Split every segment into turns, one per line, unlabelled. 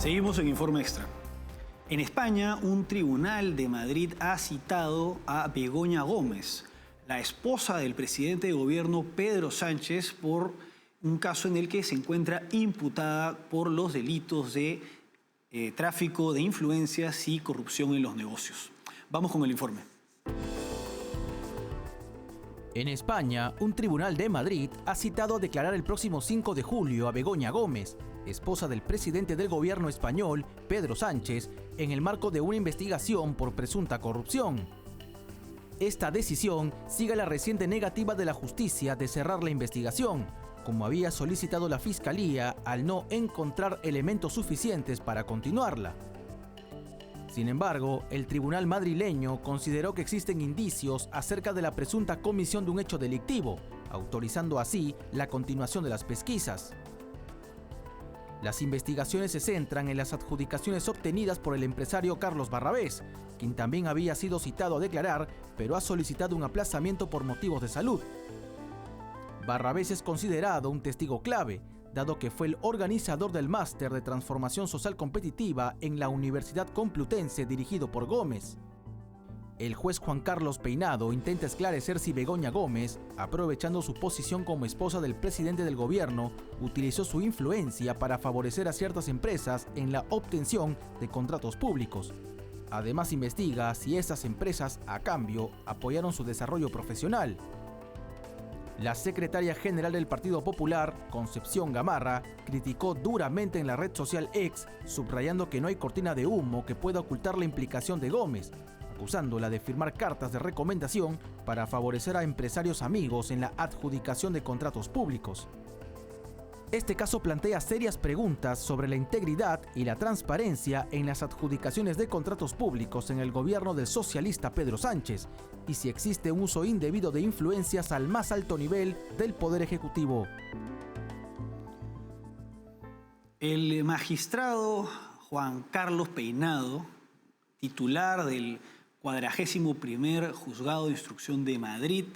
Seguimos en Informe Extra. En España, un tribunal de Madrid ha citado a Begoña Gómez, la esposa del presidente de gobierno Pedro Sánchez, por un caso en el que se encuentra imputada por los delitos de tráfico de influencias y corrupción en los negocios. Vamos con el informe.
En España, un tribunal de Madrid ha citado a declarar el próximo 5 de julio a Begoña Gómez, esposa del presidente del gobierno español, Pedro Sánchez, en el marco de una investigación por presunta corrupción. Esta decisión sigue la reciente negativa de la justicia de cerrar la investigación, como había solicitado la Fiscalía al no encontrar elementos suficientes para continuarla. Sin embargo, el tribunal madrileño consideró que existen indicios acerca de la presunta comisión de un hecho delictivo, autorizando así la continuación de las pesquisas. Las investigaciones se centran en las adjudicaciones obtenidas por el empresario Carlos Barrabés, quien también había sido citado a declarar, pero ha solicitado un aplazamiento por motivos de salud. Barrabés es considerado un testigo clave, dado que fue el organizador del máster de transformación social competitiva en la Universidad Complutense dirigido por Gómez. El juez Juan Carlos Peinado intenta esclarecer si Begoña Gómez, aprovechando su posición como esposa del presidente del gobierno, utilizó su influencia para favorecer a ciertas empresas en la obtención de contratos públicos. Además, investiga si estas empresas, a cambio, apoyaron su desarrollo profesional. La secretaria general del Partido Popular, Concepción Gamarra, criticó duramente en la red social X, subrayando que no hay cortina de humo que pueda ocultar la implicación de Gómez, acusándola de firmar cartas de recomendación para favorecer a empresarios amigos en la adjudicación de contratos públicos. Este caso plantea serias preguntas sobre la integridad y la transparencia en las adjudicaciones de contratos públicos en el gobierno del socialista Pedro Sánchez y si existe un uso indebido de influencias al más alto nivel del Poder Ejecutivo.
El magistrado Juan Carlos Peinado, titular del 41º Juzgado de Instrucción de Madrid,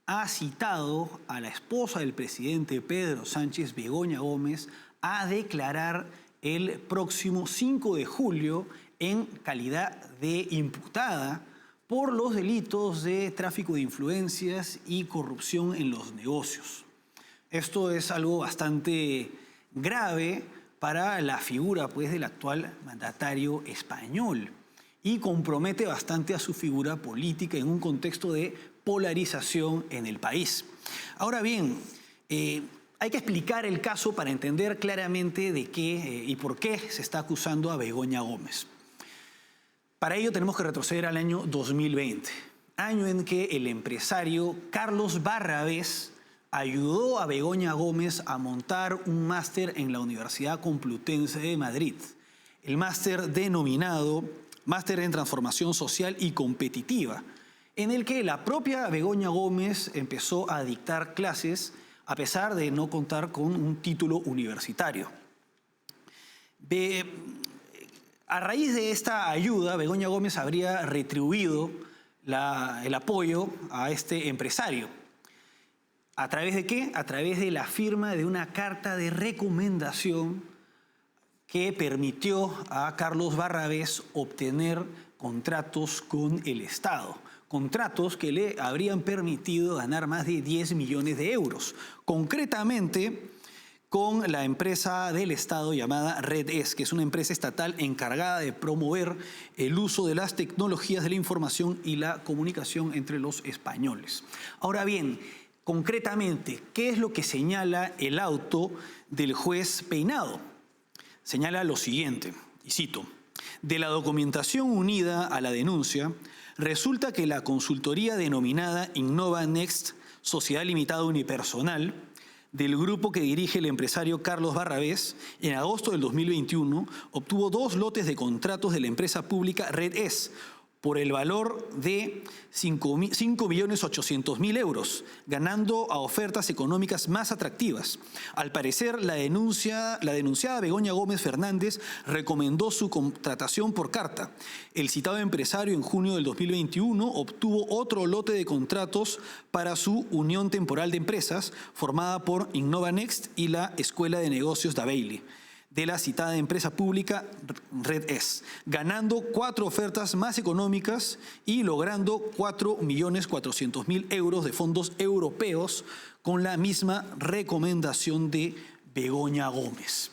ha citado a la esposa del presidente Pedro Sánchez, Begoña Gómez, a declarar el próximo 5 de julio en calidad de imputada por los delitos de tráfico de influencias y corrupción en los negocios. Esto es algo bastante grave para la figura, pues, del actual mandatario español y compromete bastante a su figura política en un contexto de polarización en el país. Ahora bien, hay que explicar el caso para entender claramente de qué y por qué se está acusando a Begoña Gómez. Para ello tenemos que retroceder al año 2020, año en que el empresario Carlos Barrabés ayudó a Begoña Gómez a montar un máster en la Universidad Complutense de Madrid, el máster denominado Máster en Transformación Social y Competitiva, en el que la propia Begoña Gómez empezó a dictar clases a pesar de no contar con un título universitario. A raíz de esta ayuda, Begoña Gómez habría retribuido el apoyo a este empresario. ¿A través de qué? A través de la firma de una carta de recomendación que permitió a Carlos Barrabés obtener contratos con el Estado. Contratos que le habrían permitido ganar más de 10 millones de euros. Concretamente, con la empresa del Estado llamada Red-S, que es una empresa estatal encargada de promover el uso de las tecnologías de la información y la comunicación entre los españoles. Ahora bien, concretamente, ¿qué es lo que señala el auto del juez Peinado? Señala lo siguiente, y cito: de la documentación unida a la denuncia, resulta que la consultoría denominada Innova Next, Sociedad Limitada Unipersonal, del grupo que dirige el empresario Carlos Barrabés, en agosto del 2021 obtuvo 2 lotes de contratos de la empresa pública Red-S por el valor de 5.800.000 euros, ganando a ofertas económicas más atractivas. Al parecer, la denunciada Begoña Gómez Fernández recomendó su contratación por carta. El citado empresario en junio del 2021 obtuvo otro lote de contratos para su unión temporal de empresas formada por Innova Next y la Escuela de Negocios de Bailey. de la citada empresa pública Red S, ganando 4 ofertas más económicas y logrando 4.400.000 euros de fondos europeos con la misma recomendación de Begoña Gómez.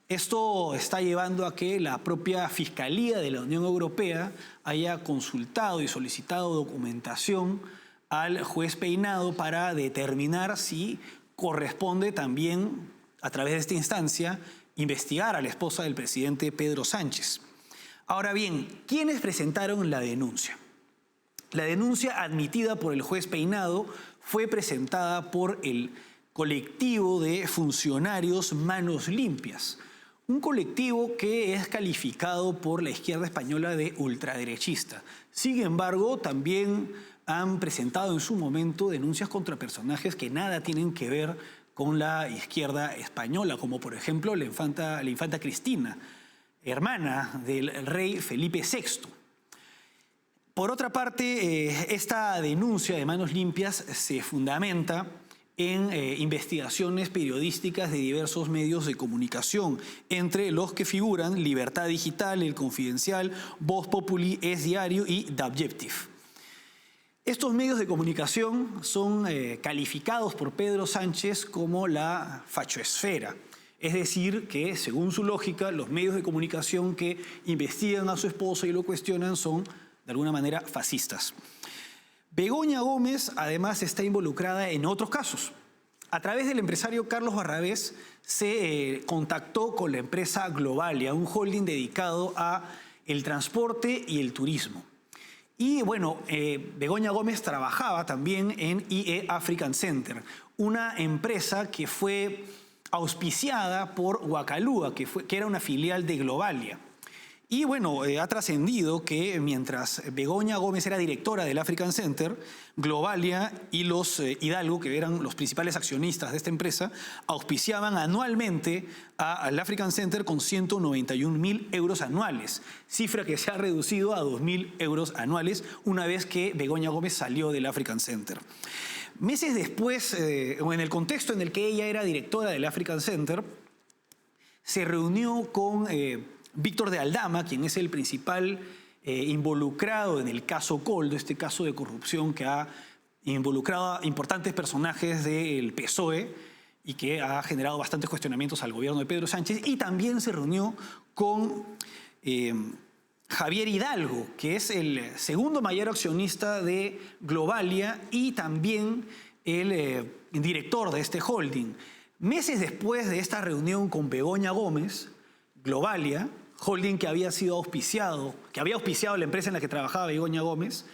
Esto está llevando a que la propia Fiscalía de la Unión Europea haya consultado y solicitado documentación al juez Peinado para determinar si corresponde también, a través de esta instancia, investigar a la esposa del presidente Pedro Sánchez. Ahora bien, ¿quiénes presentaron la denuncia? La denuncia admitida por el juez Peinado fue presentada por el colectivo de funcionarios Manos Limpias, un colectivo que es calificado por la izquierda española de ultraderechista. Sin embargo, también han presentado en su momento denuncias contra personajes que nada tienen que ver con la izquierda española, como por ejemplo la infanta Cristina, hermana del rey Felipe VI. Por otra parte, esta denuncia de Manos Limpias se fundamenta en investigaciones periodísticas de diversos medios de comunicación, entre los que figuran Libertad Digital, El Confidencial, Voz Populi, Es Diario y The Objective. Estos medios de comunicación son calificados por Pedro Sánchez como la fachoesfera. Es decir, que según su lógica, los medios de comunicación que investigan a su esposo y lo cuestionan son, de alguna manera, fascistas. Begoña Gómez, además, está involucrada en otros casos. A través del empresario Carlos Barrabés se contactó con la empresa Globalia, un holding dedicado a el transporte y el turismo. Y bueno, Begoña Gómez trabajaba también en IE African Center, una empresa que fue auspiciada por Wacalúa, que era una filial de Globalia. Y bueno, ha trascendido que mientras Begoña Gómez era directora del African Center, Globalia y los Hidalgo, que eran los principales accionistas de esta empresa, auspiciaban anualmente al African Center con 191.000 euros anuales, cifra que se ha reducido a 2.000 euros anuales una vez que Begoña Gómez salió del African Center. Meses después, o en el contexto en el que ella era directora del African Center, se reunió con Víctor de Aldama, quien es el principal involucrado en el caso Coldo, este caso de corrupción que ha involucrado a importantes personajes del PSOE y que ha generado bastantes cuestionamientos al gobierno de Pedro Sánchez, y también se reunió con Javier Hidalgo, que es el segundo mayor accionista de Globalia y también el director de este holding. Meses después de esta reunión con Begoña Gómez, Globalia, holding que había auspiciado la empresa en la que trabajaba Begoña Gómez,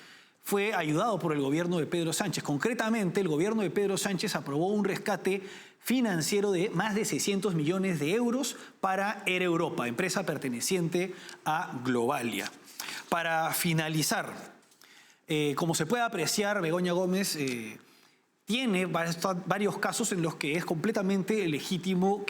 fue ayudado por el gobierno de Pedro Sánchez. Concretamente, el gobierno de Pedro Sánchez aprobó un rescate financiero de más de 600 millones de euros para Air Europa, empresa perteneciente a Globalia. Para finalizar, como se puede apreciar, Begoña Gómez tiene varios casos en los que es completamente legítimo,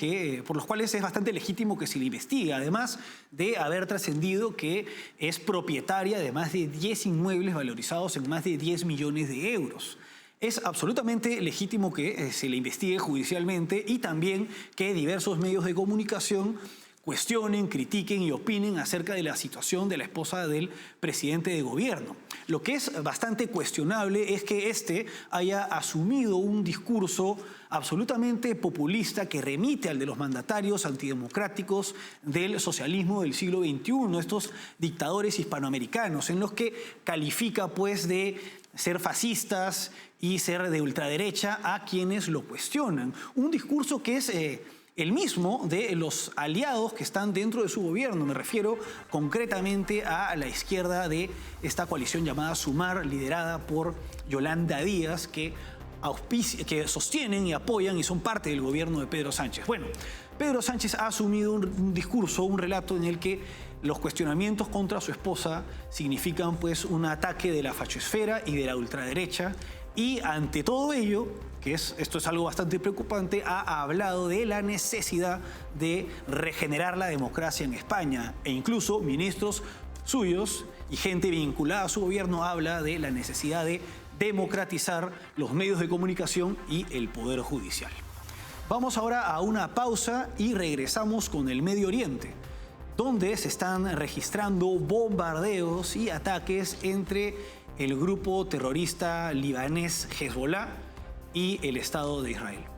por los cuales es bastante legítimo que se le investigue, además de haber trascendido que es propietaria de más de 10 inmuebles valorizados en más de 10 millones de euros. Es absolutamente legítimo que se le investigue judicialmente y también que diversos medios de comunicación cuestionen, critiquen y opinen acerca de la situación de la esposa del presidente de gobierno. Lo que es bastante cuestionable es que éste haya asumido un discurso absolutamente populista que remite al de los mandatarios antidemocráticos del socialismo del siglo XXI, estos dictadores hispanoamericanos, en los que califica pues de ser fascistas y ser de ultraderecha a quienes lo cuestionan. Un discurso que es el mismo de los aliados que están dentro de su gobierno. Me refiero concretamente a la izquierda de esta coalición llamada Sumar, liderada por Yolanda Díaz, que sostienen y apoyan y son parte del gobierno de Pedro Sánchez. Bueno, Pedro Sánchez ha asumido un discurso, un relato en el que los cuestionamientos contra su esposa significan pues un ataque de la fachoesfera y de la ultraderecha, y ante todo ello, esto es algo bastante preocupante, ha hablado de la necesidad de regenerar la democracia en España, e incluso ministros suyos y gente vinculada a su gobierno habla de la necesidad de democratizar los medios de comunicación y el poder judicial. Vamos ahora a una pausa y regresamos con el Medio Oriente, donde se están registrando bombardeos y ataques entre el grupo terrorista libanés Hezbollah y el Estado de Israel.